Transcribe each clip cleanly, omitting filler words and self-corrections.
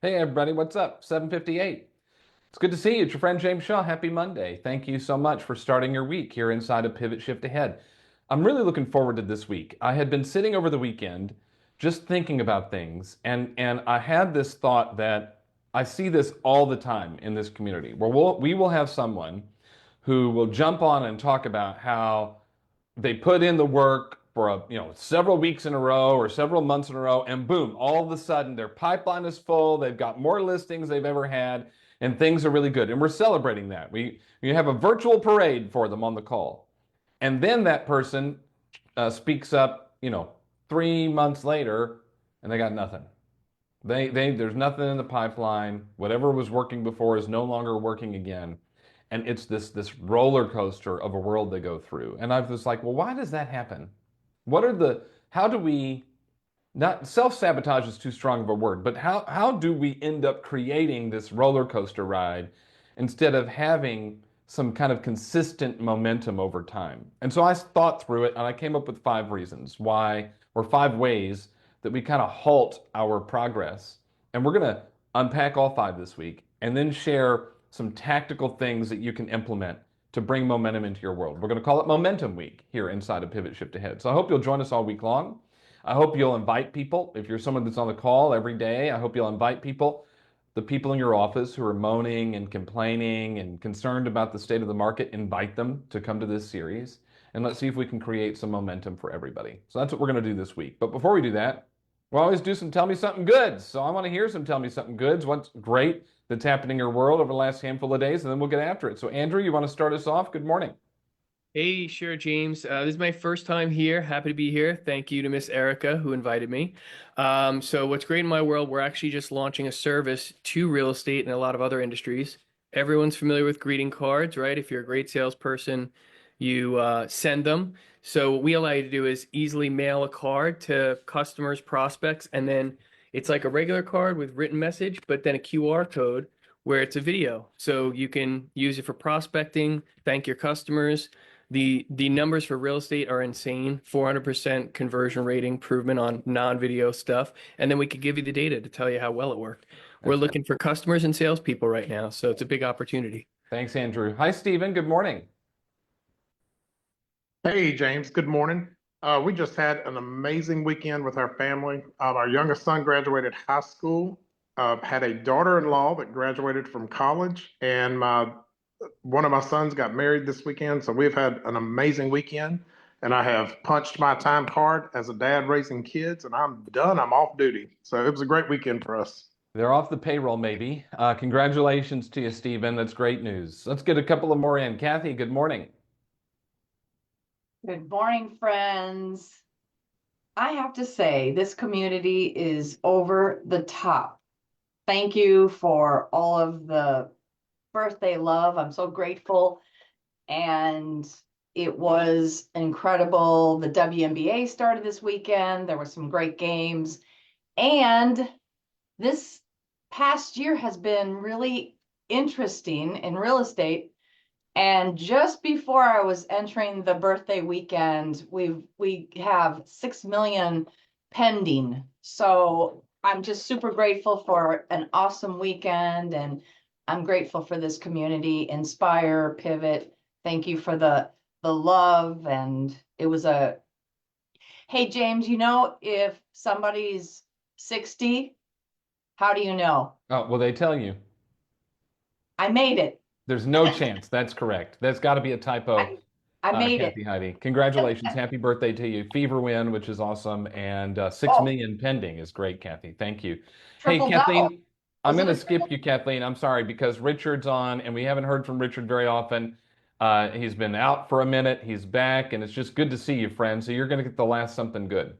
Hey everybody, what's up? 7:58. It's good to see you. It's your friend James Shaw. Happy Monday. Thank you so much for starting your week here inside of Pivot Shift Ahead. I'm really looking forward to this week. I had been sitting over the weekend just thinking about things, and I had this thought that I see this all the time in this community where we will have someone who will jump on and talk about how they put in the work for several weeks in a row or several months in a row, and boom, all of a sudden their pipeline is full. They've got more listings they've ever had, and things are really good. And we're celebrating that. We have a virtual parade for them on the call, and then that person speaks up, 3 months later, and they got nothing. There's nothing in the pipeline. Whatever was working before is no longer working again. And it's this roller coaster of a world they go through. And I was like, well, why does that happen? How do we, not self-sabotage is too strong of a word, but how do we end up creating this roller coaster ride instead of having some kind of consistent momentum over time? And so I thought through it and I came up with 5 reasons why, or 5 ways that we kind of halt our progress. And we're going to unpack all 5 this week and then share some tactical things that you can implement to bring momentum into your world. We're going to call it Momentum Week here inside of Pivot Shift Ahead. So I hope you'll join us all week long. I hope you'll invite people. If you're someone that's on the call every day, I hope you'll invite people, the people in your office who are moaning and complaining and concerned about the state of the market, invite them to come to this series. And let's see if we can create some momentum for everybody. So that's what we're going to do this week. But before we do that, we'll always do some Tell Me Something Goods. So I want to hear some Tell Me Something Goods. What's great that's happening in your world over the last handful of days, and then we'll get after it. So Andrew, you want to start us off? Good morning. Hey, sure, James. This is my first time here. Happy to be here. Thank you to Miss Erica who invited me. So what's great in my world, we're actually just launching a service to real estate and a lot of other industries. Everyone's familiar with greeting cards, right? If you're a great salesperson, you send them. So what we allow you to do is easily mail a card to customers, prospects, and then it's like a regular card with written message, but then a QR code where it's a video. So you can use it for prospecting, thank your customers. The numbers for real estate are insane. 400% conversion rate improvement on non-video stuff. And then we could give you the data to tell you how well it worked. We're looking for customers and salespeople right now, so it's a big opportunity. Thanks, Andrew. Hi, Stephen. Good morning. Hey, James. Good morning. We just had an amazing weekend with our family. Our youngest son graduated high school, had a daughter-in-law that graduated from college, and one of my sons got married this weekend. So we've had an amazing weekend, and I have punched my time card as a dad raising kids, and I'm done. I'm off duty. So it was a great weekend for us. They're off the payroll, maybe. Congratulations to you, Stephen. That's great news. Let's get a couple of more in. Kathy, good morning. Good morning, friends. I have to say, this community is over the top. Thank you for all of the birthday love. I'm so grateful. And it was incredible. The WNBA started this weekend. There were some great games. And this past year has been really interesting in real estate. And just before I was entering the birthday weekend, we have 6 million pending. So I'm just super grateful for an awesome weekend, and I'm grateful for this community, Inspire, Pivot. Thank you for the love. And it was hey, James, if somebody's 60, how do you know? Oh, well, they tell you. I made it. There's no chance. That's correct. That's got to be a typo. I made Kathy it. Heidi. Congratulations. Happy birthday to you. Fever win, which is awesome. And 6 Oh, million pending is great, Kathy. Thank you. Hey, triple double. Kathleen, I'm Was it going to a skip triple? you, Kathleen. I'm sorry, because Richard's on, and we haven't heard from Richard very often. He's been out for a minute. He's back, and it's just good to see you, friend. So you're going to get the last something good.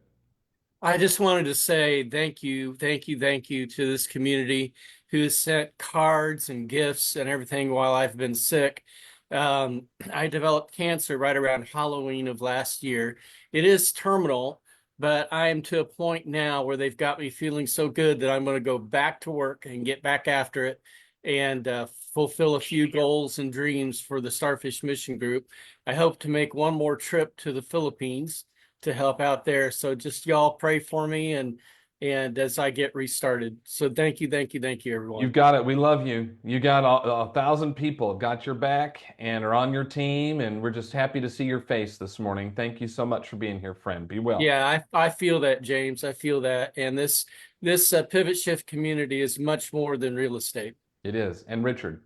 I just wanted to say thank you, thank you, thank you to this community who has sent cards and gifts and everything while I've been sick. I developed cancer right around Halloween of last year. It is terminal, but I am to a point now where they've got me feeling so good that I'm going to go back to work and get back after it and fulfill a few goals and dreams for the Starfish Mission Group. I hope to make one more trip to the Philippines to help out there. So just y'all pray for me and and as I get restarted. So thank you, thank you, thank you, everyone. You've got it. We love you. You got 1,000 people have got your back and are on your team, and we're just happy to see your face this morning. Thank you so much for being here, friend. Be well. Yeah, I feel that, James. I feel that. And this pivot shift community is much more than real estate. It is. And Richard,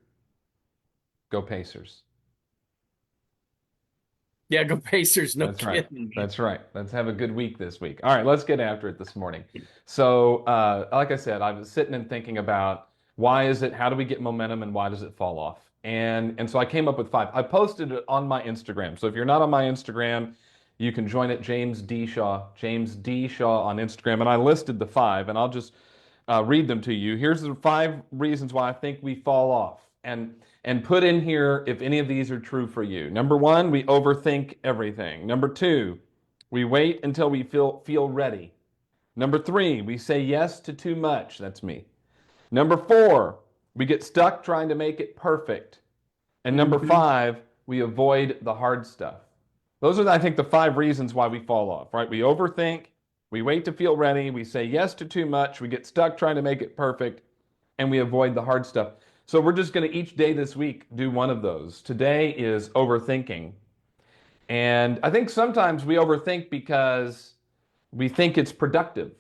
go Pacers. Yeah, go Pacers. No That's right. kidding. That's right. Let's have a good week this week. All right, let's get after it this morning. So, like I said, I was sitting and thinking about how do we get momentum and why does it fall off? And so I came up with 5. I posted it on my Instagram. So if you're not on my Instagram, you can join it, James D. Shaw on Instagram. And I listed the 5, and I'll just read them to you. Here's the 5 reasons why I think we fall off. And put in here if any of these are true for you. Number 1, we overthink everything. Number 2, we wait until we feel ready. Number 3, we say yes to too much. That's me. Number 4, we get stuck trying to make it perfect. And number 5, we avoid the hard stuff. Those are, I think, the 5 reasons why we fall off, right? We overthink, we wait to feel ready, we say yes to too much, we get stuck trying to make it perfect, and we avoid the hard stuff. So we're just going to each day this week do one of those. Today is overthinking. And I think sometimes we overthink because we think it's productive.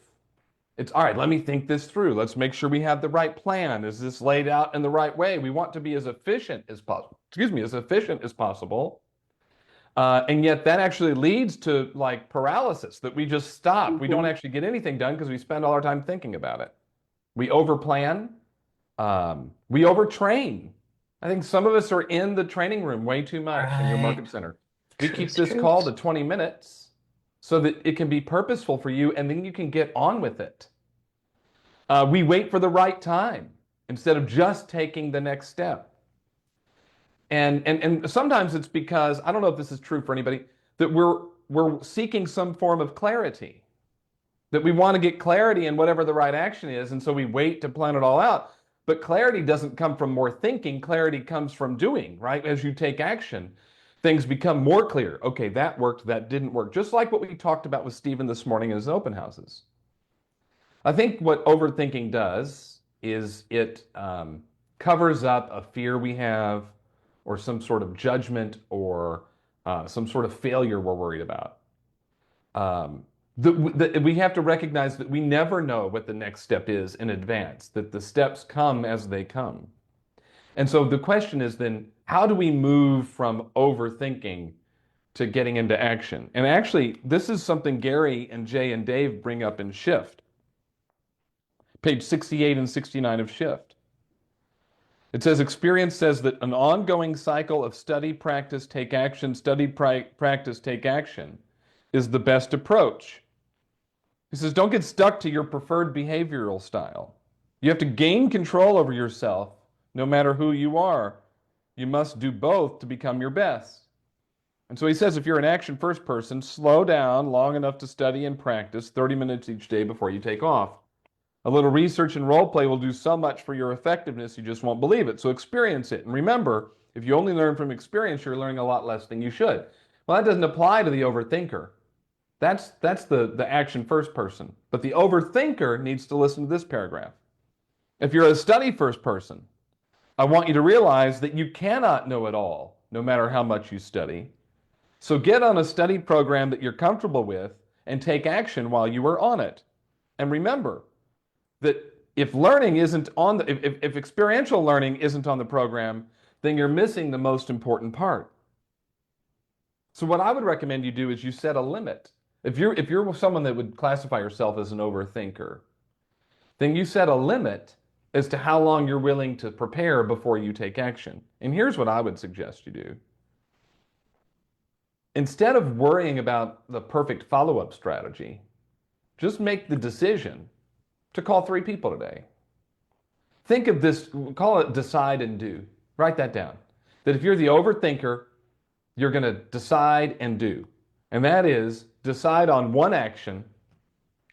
It's all right, let me think this through. Let's make sure we have the right plan. Is this laid out in the right way? We want to be as efficient as possible. As efficient as possible. And yet that actually leads to like paralysis, that we just stop. We don't actually get anything done because we spend all our time thinking about it. We overplan. We overtrain. I think some of us are in the training room way too much in your market center. We keep this call to 20 minutes so that it can be purposeful for you and then you can get on with it. We wait for the right time instead of just taking the next step. And sometimes it's because, I don't know if this is true for anybody, that we're seeking some form of clarity. That we want to get clarity in whatever the right action is, and so we wait to plan it all out. But clarity doesn't come from more thinking. Clarity comes from doing, right? As you take action, things become more clear. Okay, that worked, that didn't work. Just like what we talked about with Stephen this morning in his open houses. I think what overthinking does is it covers up a fear we have or some sort of judgment or some sort of failure we're worried about. We have to recognize that we never know what the next step is in advance, that the steps come as they come. And so the question is then, how do we move from overthinking to getting into action? And actually, this is something Gary and Jay and Dave bring up in Shift. Page 68 and 69 of Shift. It says, experience says that an ongoing cycle of study, practice, take action, study, practice, take action is the best approach. He says, don't get stuck to your preferred behavioral style. You have to gain control over yourself, no matter who you are. You must do both to become your best. And so he says, if you're an action first person, slow down long enough to study and practice 30 minutes each day before you take off. A little research and role play will do so much for your effectiveness, you just won't believe it. So experience it. And remember, if you only learn from experience, you're learning a lot less than you should. Well, that doesn't apply to the overthinker. That's the action first person. But the overthinker needs to listen to this paragraph. If you're a study first person, I want you to realize that you cannot know it all, no matter how much you study. So get on a study program that you're comfortable with and take action while you are on it. And remember that if learning isn't on if experiential learning isn't on the program, then you're missing the most important part. So what I would recommend you do is you set a limit. If you're someone that would classify yourself as an overthinker, then you set a limit as to how long you're willing to prepare before you take action. And here's what I would suggest you do. Instead of worrying about the perfect follow-up strategy, just make the decision to call 3 people today. Think of this, call it decide and do. Write that down. That if you're the overthinker, you're going to decide and do. And that is decide on one action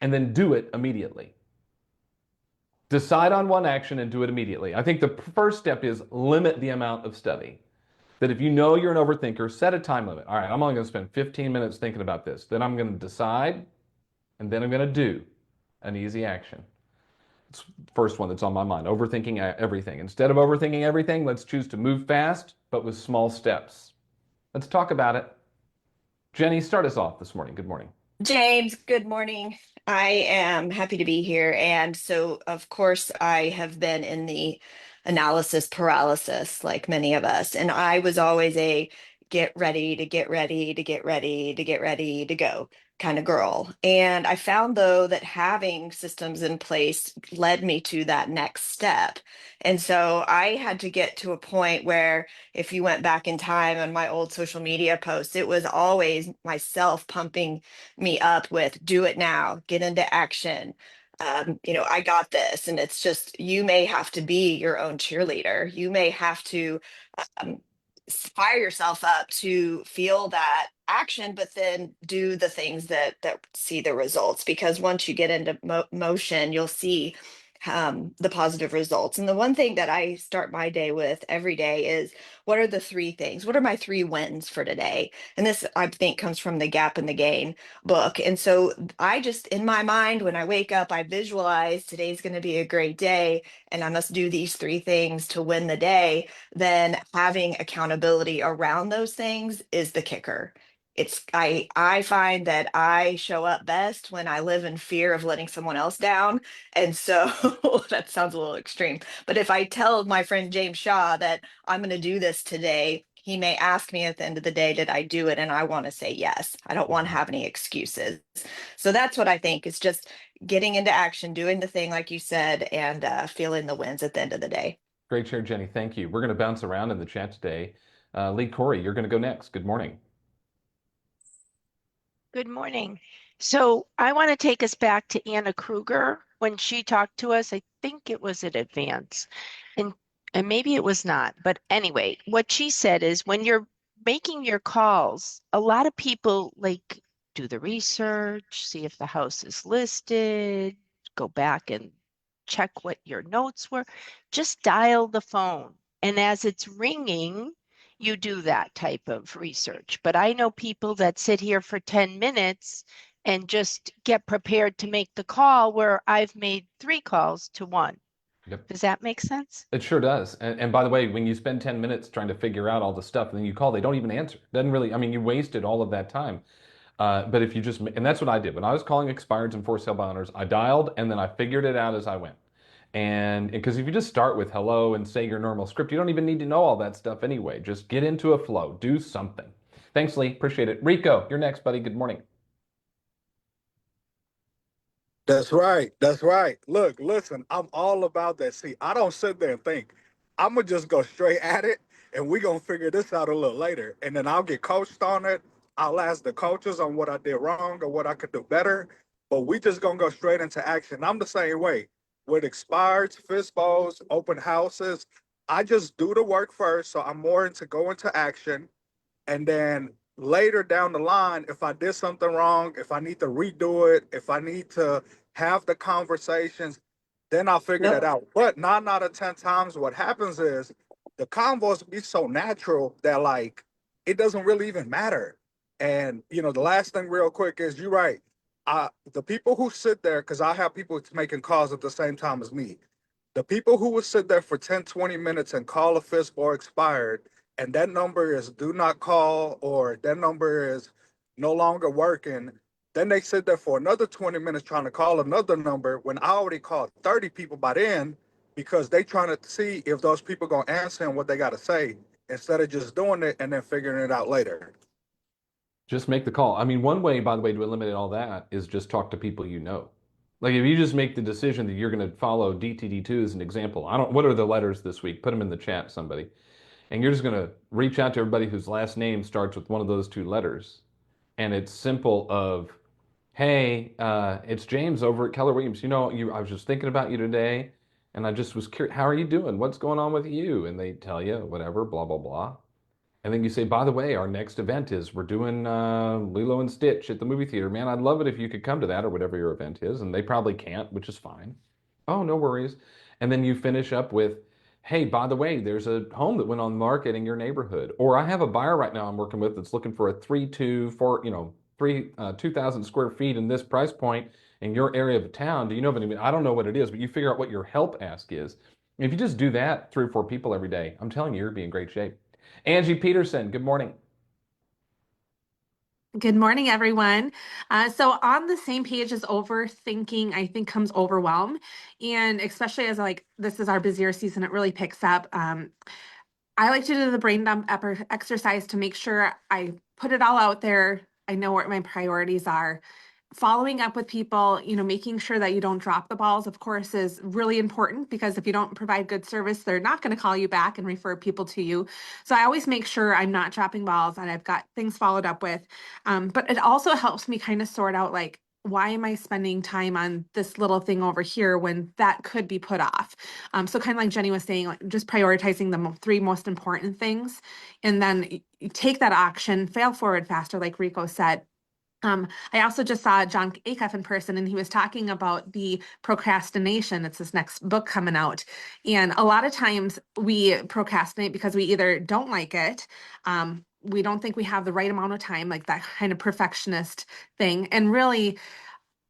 and then do it immediately. Decide on one action and do it immediately. I think the first step is limit the amount of study. That if you know you're an overthinker, set a time limit. All right, I'm only going to spend 15 minutes thinking about this. Then I'm going to decide and then I'm going to do. An easy action. It's the first one that's on my mind. Overthinking everything. Instead of overthinking everything, let's choose to move fast, but with small steps. Let's talk about it. Jenny, start us off this morning. Good morning. James, good morning. I am happy to be here. And so, of course, I have been in the analysis paralysis, like many of us. And I was always a get ready to get ready to get ready to get ready to go kind of girl. And I found, though, that having systems in place led me to that next step. And so I had to get to a point where, if you went back in time on my old social media posts, it was always myself pumping me up with do it now, get into action. I got this. And it's just, you may have to be your own cheerleader. You may have to um, fire yourself up to feel that action, but then do the things that see the results. Because once you get into motion, you'll see the positive results. And the one thing that I start my day with every day is, what are the three things? What are my three wins for today? And this, I think, comes from the Gap and the Gain book. And so I just, in my mind, when I wake up, I visualize today's going to be a great day and I must do these three things to win the day. Then having accountability around those things is the kicker. I find that I show up best when I live in fear of letting someone else down. And so that sounds a little extreme. But if I tell my friend James Shaw that I'm going to do this today, he may ask me at the end of the day, did I do it? And I want to say yes. I don't want to have any excuses. So that's what I think is just getting into action, doing the thing, like you said, and feeling the wins at the end of the day. Great share, Jenny. Thank you. We're going to bounce around in the chat today. Lee Corey, you're going to go next. Good morning. Good morning. So I want to take us back to Anna Kruger when she talked to us. I think it was at Advance, and maybe it was not. But anyway, what she said is when you're making your calls, a lot of people like do the research, see if the house is listed, go back and check what your notes were. Just dial the phone. And as it's ringing, you do that type of research. But I know people that sit here for 10 minutes and just get prepared to make the call where I've made 3 calls to 1. Yep. Does that make sense? It sure does. And by the way, when you spend 10 minutes trying to figure out all the stuff and then you call, they don't even answer. Doesn't really, I mean, you wasted all of that time. But if you just, and that's what I did. When I was calling expireds and for sale by owners, I dialed and then I figured it out as I went. And because if you just start with hello and say your normal script, you don't even need to know all that stuff anyway. Just get into a flow, do something. Thanks, Lee. Appreciate it. Rico, you're next, buddy. Good morning. That's right. That's right. Look, listen, I'm all about that. See, I don't sit there and think. I'm gonna just go straight at it and we're gonna figure this out a little later. And then I'll get coached on it. I'll ask the coaches on what I did wrong or what I could do better. But we just gonna go straight into action. I'm the same way with expireds, FISBOs, open houses. I just do the work first. So I'm more into going to action. And then later down the line, if I did something wrong, if I need to redo it, if I need to have the conversations, then I'll figure that out. But 9 out of 10 times, what happens is the convos be so natural that like it doesn't really even matter. And the last thing real quick is you're right. The people who sit there, because I have people making calls at the same time as me. The people who would sit there for 10, 20 minutes and call a FISB expired, and that number is do not call or that number is no longer working, then they sit there for another 20 minutes trying to call another number when I already called 30 people by then because they trying to see if those people going to answer and what they got to say instead of just doing it and then figuring it out later. Just make the call. I mean, one way, by the way, to eliminate all that is just talk to people you know. Like if you just make the decision that you're going to follow DTD2 as an example, what are the letters this week? Put them in the chat, somebody. And you're just going to reach out to everybody whose last name starts with one of those 2 letters. And it's simple of, hey, it's James over at Keller Williams. I was just thinking about you today, and I just was curious, how are you doing? What's going on with you? And they tell you whatever, blah, blah, blah. And then you say, by the way, our next event is we're doing Lilo and Stitch at the movie theater. Man, I'd love it if you could come to that or whatever your event is. And they probably can't, which is fine. Oh, no worries. And then you finish up with, hey, by the way, there's a home that went on the market in your neighborhood. Or I have a buyer right now I'm working with that's looking for a 3-2, 2,000 square feet in this price point in your area of town. Do you know of any? I don't know what it is, but you figure out what your help ask is. If you just do that, 3 or 4 people every day, I'm telling you, you'll be in great shape. Angie Peterson, good morning. Good morning, everyone. So on the same page as overthinking, I think comes overwhelm. And especially as like this is our busier season, it really picks up. I like to do the brain dump exercise to make sure I put it all out there. I know what my priorities are. Following up with people, making sure that you don't drop the balls, of course, is really important because if you don't provide good service, they're not going to call you back and refer people to you. So I always make sure I'm not dropping balls and I've got things followed up with. But it also helps me kind of sort out like, why am I spending time on this little thing over here when that could be put off? So kind of like Jenny was saying, like just prioritizing the three most important things, and then you take that action, fail forward faster, like Rico said. I also just saw John Acuff in person, and he was talking about the procrastination. It's this next book coming out. And a lot of times we procrastinate because we either don't like it, we don't think we have the right amount of time, like that kind of perfectionist thing. And really,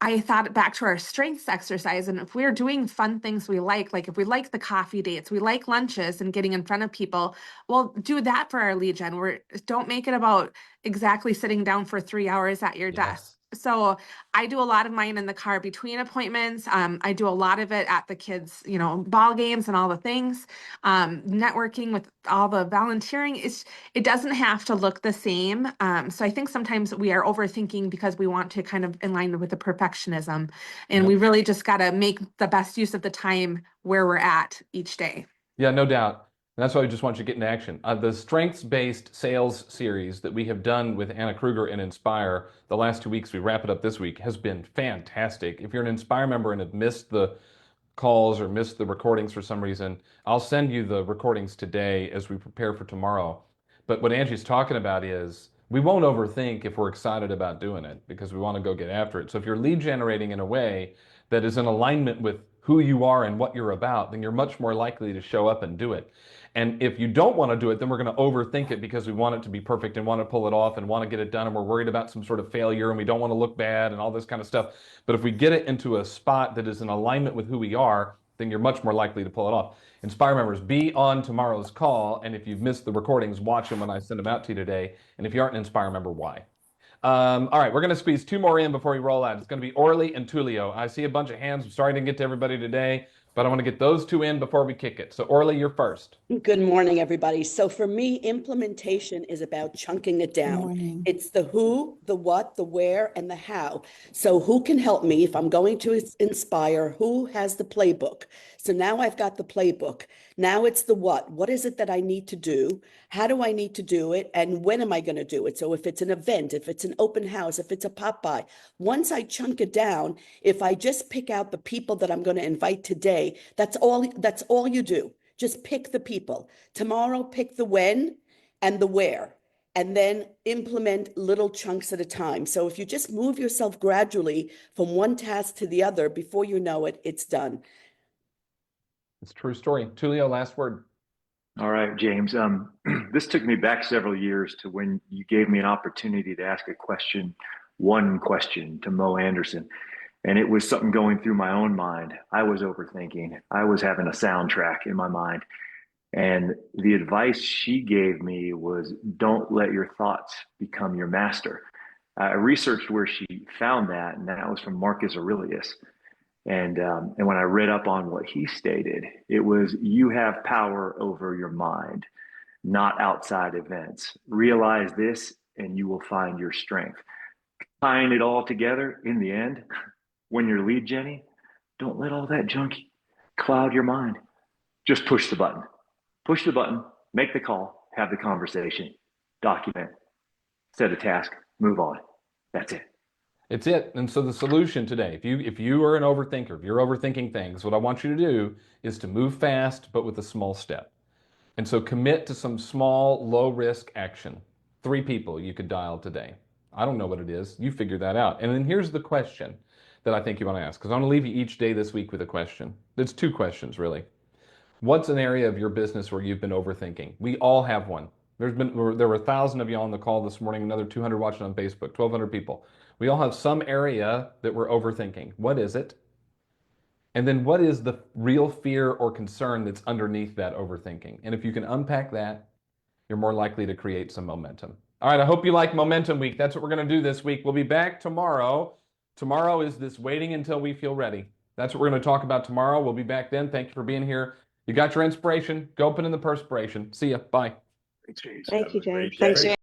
I thought back to our strengths exercise, and if we're doing fun things we like if we like the coffee dates, we like lunches and getting in front of people, well, do that for our lead gen. Don't make it about exactly sitting down for 3 hours at your desk. Yes. So I do a lot of mine in the car between appointments. I do a lot of it at the kids, ball games and all the things. Networking with all the volunteering it doesn't have to look the same. So I think sometimes we are overthinking because we want to kind of in line with the perfectionism, and Yep. we really just got to make the best use of the time where we're at each day. Yeah, no doubt. And that's why we just want you to get into action. The strengths-based sales series that we have done with Anna Kruger and Inspire the last 2 weeks, we wrap it up this week, has been fantastic. If you're an Inspire member and have missed the calls or missed the recordings for some reason, I'll send you the recordings today as we prepare for tomorrow. But what Angie's talking about is we won't overthink if we're excited about doing it because we want to go get after it. So if you're lead generating in a way that is in alignment with who you are and what you're about, then you're much more likely to show up and do it. And if you don't want to do it, then we're going to overthink it because we want it to be perfect and want to pull it off and want to get it done. And we're worried about some sort of failure and we don't want to look bad and all this kind of stuff. But if we get it into a spot that is in alignment with who we are, then you're much more likely to pull it off. Inspire members, be on tomorrow's call. And if you've missed the recordings, watch them when I send them out to you today. And if you aren't an Inspire member, why? All right, we're going to squeeze 2 more in before we roll out. It's going to be Orly and Tulio. I see a bunch of hands. I'm sorry I didn't get to everybody today, but I want to get those 2 in before we kick it. So Orly, you're first. Good morning, everybody. So for me, implementation is about chunking it down. Morning. It's the who, the what, the where, and the how. So who can help me if I'm going to inspire? Who has the playbook? So now I've got the playbook. Now it's the what. What is it that I need to do? How do I need to do it? And when am I going to do it? So if it's an event, if it's an open house, if it's a pop-by, once I chunk it down, if I just pick out the people that I'm going to invite today, that's all you do. Just pick the people. Tomorrow, pick the when and the where, and then implement little chunks at a time. So if you just move yourself gradually from one task to the other, before you know it, it's done. It's a true story. Tulio, last word. All right, James. This took me back several years to when you gave me an opportunity to ask one question to Mo Anderson. And it was something going through my own mind. I was overthinking. I was having a soundtrack in my mind. And the advice she gave me was don't let your thoughts become your master. I researched where she found that, and that was from Marcus Aurelius. And when I read up on what he stated, it was you have power over your mind, not outside events. Realize this, and you will find your strength. Tying it all together in the end, when you're lead Jenny, don't let all that junk cloud your mind. Just push the button. Push the button, make the call, have the conversation, document, set a task, move on. That's it. It's it. And so the solution today, if you are an overthinker, if you're overthinking things, what I want you to do is to move fast, but with a small step. And so commit to some small, low risk action. 3 people you could dial today. I don't know what it is. You figure that out. And then here's the question that I think you want to ask, because I'm going to leave you each day this week with a question. There's 2 questions, really. What's an area of your business where you've been overthinking? We all have one. There were 1,000 of you on the call this morning, another 200 watching on Facebook, 1,200 people. We all have some area that we're overthinking. What is it? And then what is the real fear or concern that's underneath that overthinking? And if you can unpack that, you're more likely to create some momentum. All right, I hope you like Momentum Week. That's what we're going to do this week. We'll be back tomorrow. Tomorrow is this waiting until we feel ready. That's what we're going to talk about tomorrow. We'll be back then. Thank you for being here. You got your inspiration. Go put in the perspiration. See ya. Bye. Thanks, James. Thank you, James. Thanks, James.